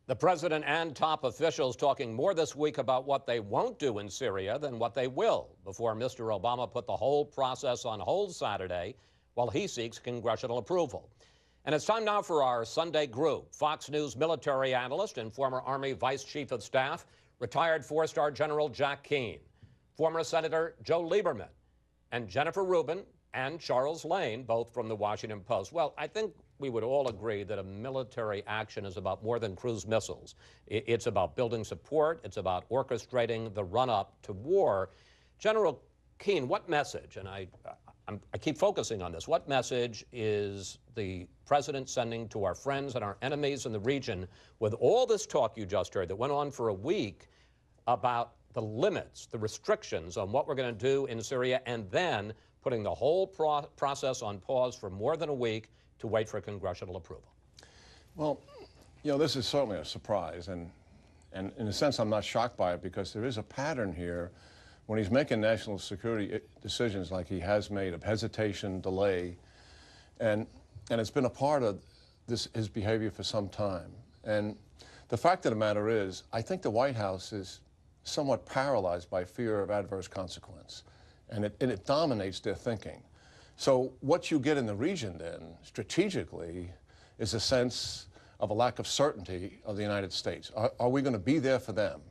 The president and top officials talking more this week about what they won't do in Syria than what they will, before Mr. Obama put the whole process on hold Saturday while he seeks congressional approval. And it's time now for our Sunday group. Fox News military analyst and former Army Vice Chief of Staff, retired four-star General Jack Keane, former Senator Joe Lieberman, and Jennifer Rubin and Charles Lane, both from the Washington Post. Well, I think we would all agree that a military action is about more than cruise missiles. It's about building support. It's about orchestrating the run-up to war. General Keane, what message, and I keep focusing on this, what message is the president sending to our friends and our enemies in the region with all this talk you just heard that went on for a week about the limits, the restrictions on what we're going to do in Syria, and then putting the whole process on pause for more than a week to wait for congressional approval? Well, you know, this is certainly a surprise, and in a sense I'm not shocked by it, because there is a pattern here when he's making national security decisions like he has made, of hesitation, delay, and it's been a part of his behavior for some time. And the fact of the matter is, I think the White House is somewhat paralyzed by fear of adverse consequence, and it dominates their thinking. So what you get in the region then, strategically, is a sense of a lack of certainty of the United States. Are we going to be there for them?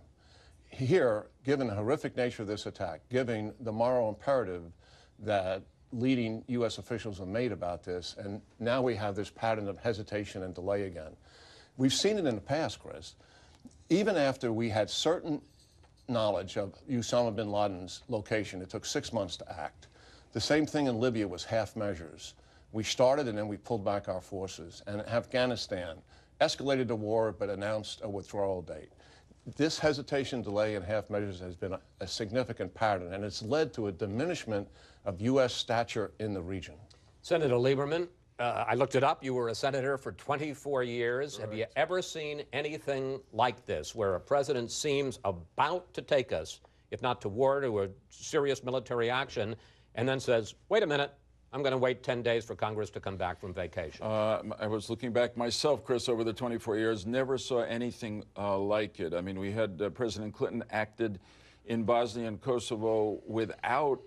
Here, given the horrific nature of this attack, given the moral imperative that leading U.S. officials have made about this, and now we have this pattern of hesitation and delay again. We've seen it in the past, Chris. Even after we had certain knowledge of Osama bin Laden's location, it took 6 months to act. The same thing in Libya was half measures. We started and then we pulled back our forces. And Afghanistan escalated the war but announced a withdrawal date. This hesitation, delay, and half measures has been a significant pattern, and it's led to a diminishment of U.S. stature in the region. Senator Lieberman, I looked it up. You were a senator for 24 years. Correct. Have you ever seen anything like this, where a president seems about to take us, if not to war, to a serious military action, and then says, wait a minute, I'm going to wait 10 days for Congress to come back from vacation? I was looking back myself, Chris, over the 24 years, never saw anything like it. I mean, we had President Clinton acted in Bosnia and Kosovo without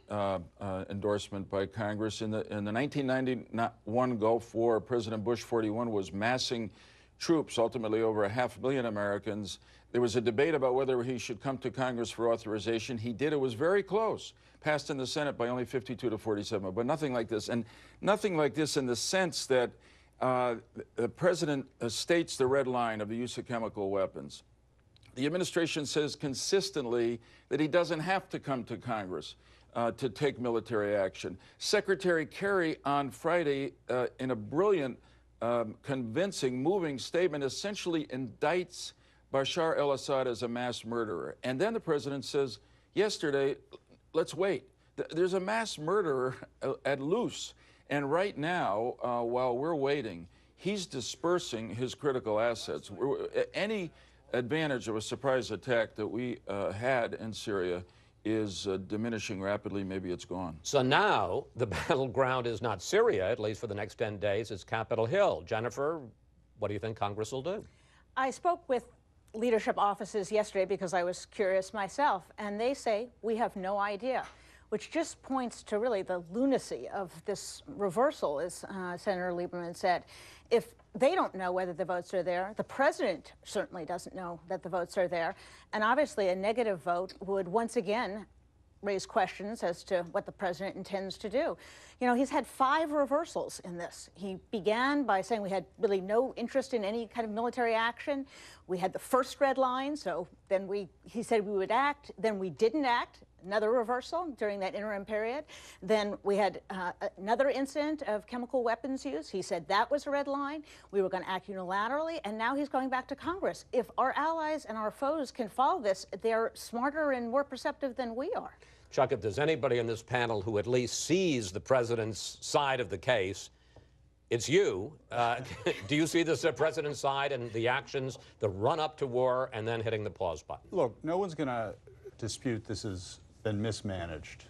endorsement by Congress. In the 1991 Gulf War, President Bush 41 was massing troops, ultimately over 500,000 Americans. There was a debate about whether he should come to Congress for authorization. He did. It was very close. Passed in the Senate by only 52 to 47, but nothing like this. And nothing like this in the sense that the president states the red line of the use of chemical weapons. The administration says consistently that he doesn't have to come to Congress to take military action. Secretary Kerry on Friday, in a brilliant, convincing, moving statement, essentially indicts Bashar al-Assad as a mass murderer. And then the president says yesterday, let's wait. There's a mass murderer at loose. And right now, while we're waiting, he's dispersing his critical assets. Any advantage of a surprise attack that we had in Syria is diminishing rapidly. Maybe it's gone. So now the battleground is not Syria, at least for the next 10 days. It's Capitol Hill. Jennifer, what do you think Congress will do? I spoke with leadership offices yesterday because I was curious myself, and they say we have no idea, which just points to really the lunacy of this reversal, as Senator Lieberman said. If they don't know whether the votes are there, the president certainly doesn't know that the votes are there, and obviously a negative vote would once again raise questions as to what the president intends to do. You know, he's had 5 reversals in this. He began by saying we had really no interest in any kind of military action. We had the first red line, so then he said we would act, then we didn't act. Another reversal during that interim period. Then we had another incident of chemical weapons use. He said that was a red line. We were going to act unilaterally, and now he's going back to Congress. If our allies and our foes can follow this, they're smarter and more perceptive than we are. Chuck, if there's anybody in this panel who at least sees the president's side of the case, it's you. Do you see the president's side and the actions, the run-up to war, and then hitting the pause button? Look, no one's going to dispute this has been mismanaged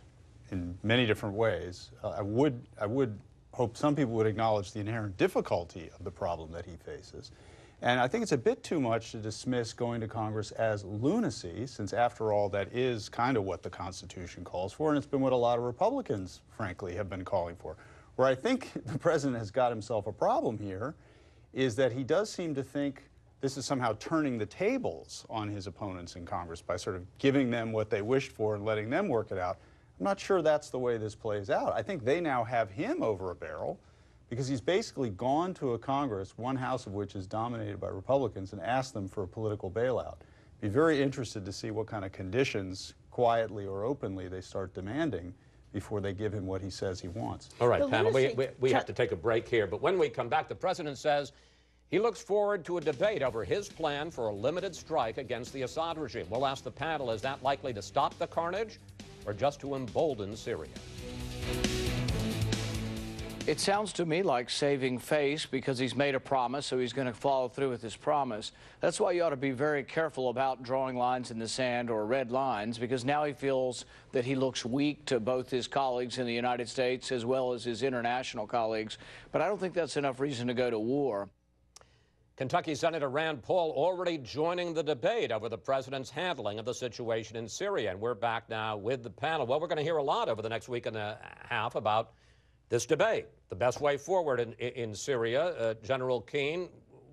in many different ways. I would hope some people would acknowledge the inherent difficulty of the problem that he faces. And I think it's a bit too much to dismiss going to Congress as lunacy, since after all, that is kind of what the Constitution calls for, and it's been what a lot of Republicans, frankly, have been calling for. Where I think the president has got himself a problem here is that he does seem to think this is somehow turning the tables on his opponents in Congress by sort of giving them what they wished for and letting them work it out. I'm not sure that's the way this plays out. I think they now have him over a barrel because he's basically gone to a Congress, one house of which is dominated by Republicans, and asked them for a political bailout. Be very interested to see what kind of conditions, quietly or openly, they start demanding before they give him what he says he wants. All right, panel, we have to take a break here, but when we come back, the president says he looks forward to a debate over his plan for a limited strike against the Assad regime. We'll ask the panel, is that likely to stop the carnage or just to embolden Syria? It sounds to me like saving face because he's made a promise, so he's going to follow through with his promise. That's why you ought to be very careful about drawing lines in the sand or red lines, because now he feels that he looks weak to both his colleagues in the United States as well as his international colleagues. But I don't think that's enough reason to go to war. Kentucky Senator Rand Paul already joining the debate over the president's handling of the situation in Syria. And we're back now with the panel. Well, we're going to hear a lot over the next week and a half about this debate, the best way forward in Syria. General Keane,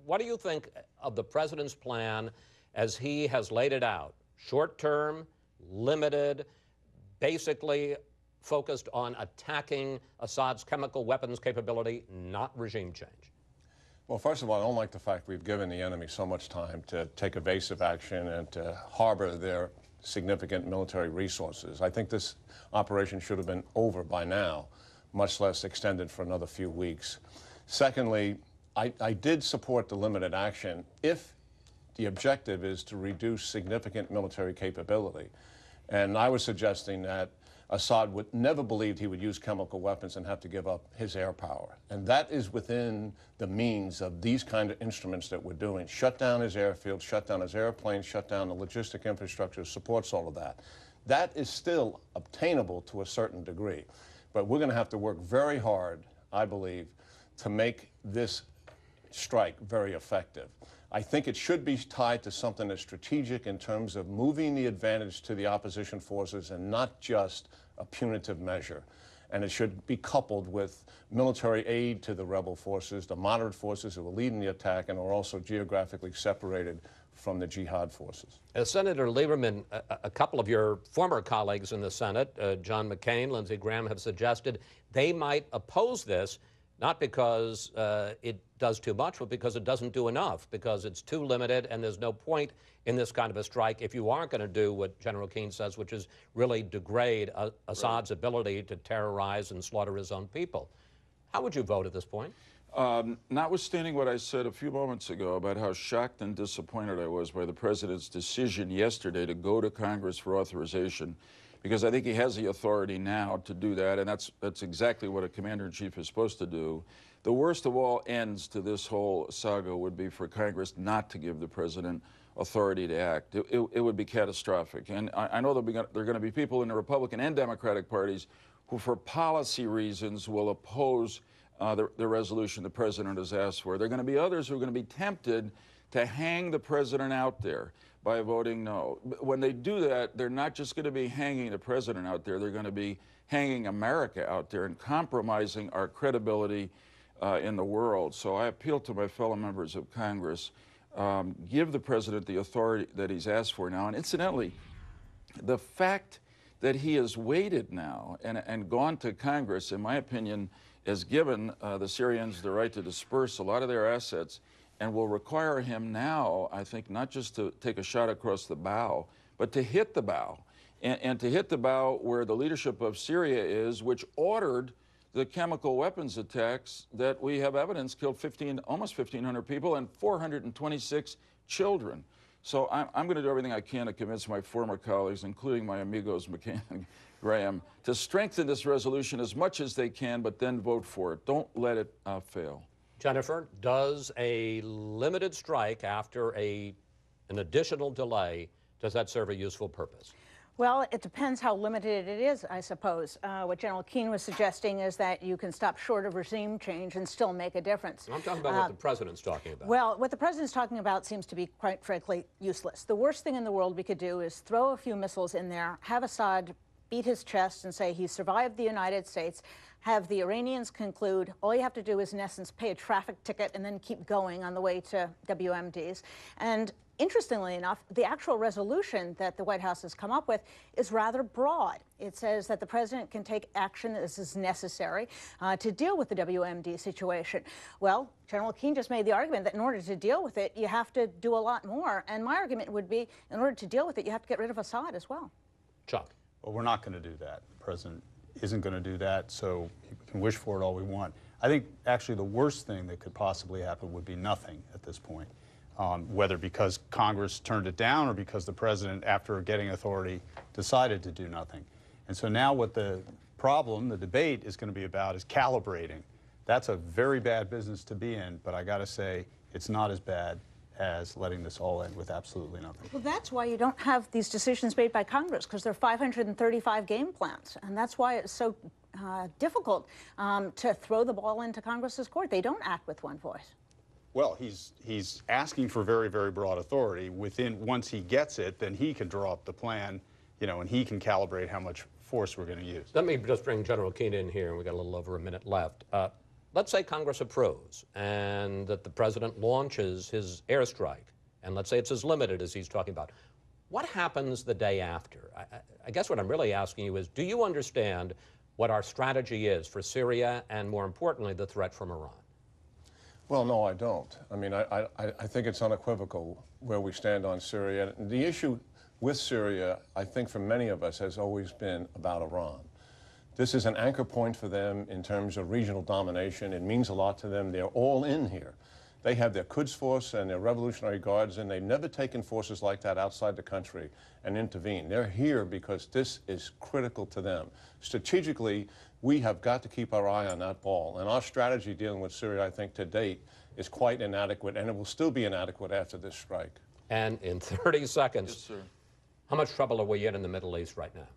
what do you think of the president's plan as he has laid it out? Short-term, limited, basically focused on attacking Assad's chemical weapons capability, not regime change. Well, first of all, I don't like the fact we've given the enemy so much time to take evasive action and to harbor their significant military resources. I think this operation should have been over by now, much less extended for another few weeks. Secondly, I did support the limited action if the objective is to reduce significant military capability. And I was suggesting that Assad would never believed he would use chemical weapons and have to give up his air power. And that is within the means of these kind of instruments that we're doing. Shut down his airfield, shut down his airplanes, shut down the logistic infrastructure that supports all of that. That is still obtainable to a certain degree. But we're going to have to work very hard, I believe, to make this strike very effective. I think it should be tied to something that's strategic in terms of moving the advantage to the opposition forces and not just a punitive measure. And it should be coupled with military aid to the rebel forces, the moderate forces who are leading the attack and are also geographically separated from the jihad forces. Senator Lieberman, a couple of your former colleagues in the Senate, John McCain, Lindsey Graham, have suggested they might oppose this, not because it does too much, but because it doesn't do enough, because it's too limited and there's no point in this kind of a strike if you aren't going to do what General Keane says, which is really degrade Assad's ability to terrorize and slaughter his own people. How would you vote at this point? Notwithstanding what I said a few moments ago about how shocked and disappointed I was by the president's decision yesterday to go to Congress for authorization, because I think he has the authority now to do that, and that's exactly what a commander-in-chief is supposed to do. The worst of all ends to this whole saga would be for Congress not to give the president authority to act. It would be catastrophic. And I know there are going to be people in the Republican and Democratic parties who, for policy reasons, will oppose the resolution the president has asked for. There are going to be others who are going to be tempted to hang the president out there by voting no. When they do that, they're not just going to be hanging the president out there, they're going to be hanging America out there and compromising our credibility in the world. So I appeal to my fellow members of Congress, give the president the authority that he's asked for now. And incidentally, the fact that he has waited now and gone to Congress, in my opinion, has given the Syrians the right to disperse a lot of their assets and will require him now, I think, not just to take a shot across the bow, but to hit the bow. And to hit the bow where the leadership of Syria is, which ordered the chemical weapons attacks that we have evidence killed almost 1,500 people and 426 children. So I'm going to do everything I can to convince my former colleagues, including my amigos McCain and Graham, to strengthen this resolution as much as they can, but then vote for it. Don't let it fail. Jennifer, does a limited strike after an additional delay, does that serve a useful purpose? Well, it depends how limited it is, I suppose. What General Keane was suggesting is that you can stop short of regime change and still make a difference. I'm talking about what the president's talking about. Well, what the president's talking about seems to be, quite frankly, useless. The worst thing in the world we could do is throw a few missiles in there, have Assad beat his chest and say he survived the United States, have the Iranians conclude all you have to do is, in essence, pay a traffic ticket and then keep going on the way to WMDs. And interestingly enough, the actual resolution that the White House has come up with is rather broad. It says that the president can take action as is necessary to deal with the WMD situation. Well, General Keane just made the argument that in order to deal with it, you have to do a lot more. And my argument would be, in order to deal with it, you have to get rid of Assad as well. Chuck. Well, we're not going to do that. The president isn't going to do that, so we can wish for it all we want. I think actually the worst thing that could possibly happen would be nothing at this point, whether because Congress turned it down or because the president, after getting authority, decided to do nothing. And so now what the problem, the debate is going to be about is calibrating. That's a very bad business to be in, but I got to say it's not as bad as letting this all end with absolutely nothing. Well, that's why you don't have these decisions made by Congress, because there are 535 game plans. And that's why it's so difficult to throw the ball into Congress's court. They don't act with one voice. Well, he's asking for very, very broad authority. Once he gets it, then he can draw up the plan, you know, and he can calibrate how much force we're going to use. Let me just bring General Keane in here, and we got a little over a minute left. Let's say Congress approves and that the president launches his airstrike, and let's say it's as limited as he's talking about. What happens the day after? I guess what I'm really asking you is, do you understand what our strategy is for Syria and, more importantly, the threat from Iran? Well, no, I don't. I mean, I think it's unequivocal where we stand on Syria. The issue with Syria, I think for many of us, has always been about Iran. This is an anchor point for them in terms of regional domination. It means a lot to them. They're all in here. They have their Quds Force and their Revolutionary Guards, and they've never taken forces like that outside the country and intervened. They're here because this is critical to them. Strategically, we have got to keep our eye on that ball. And our strategy dealing with Syria, I think, to date, is quite inadequate, and it will still be inadequate after this strike. And in 30 seconds, Yes, sir. How much trouble are we in the Middle East right now?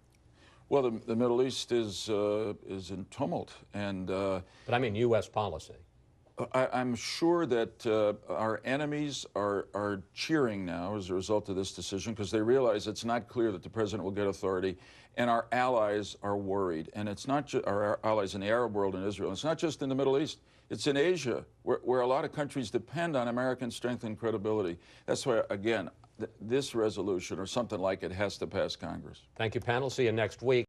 Well, the Middle East is in tumult, and But I mean U.S. policy. I'm sure that our enemies are cheering now as a result of this decision, because they realize it's not clear that the president will get authority, and our allies are worried. And it's not just our allies in the Arab world and Israel. It's not just in the Middle East. It's in Asia, where a lot of countries depend on American strength and credibility. That's why, again, this resolution or something like it has to pass Congress. Thank you, panel. See you next week.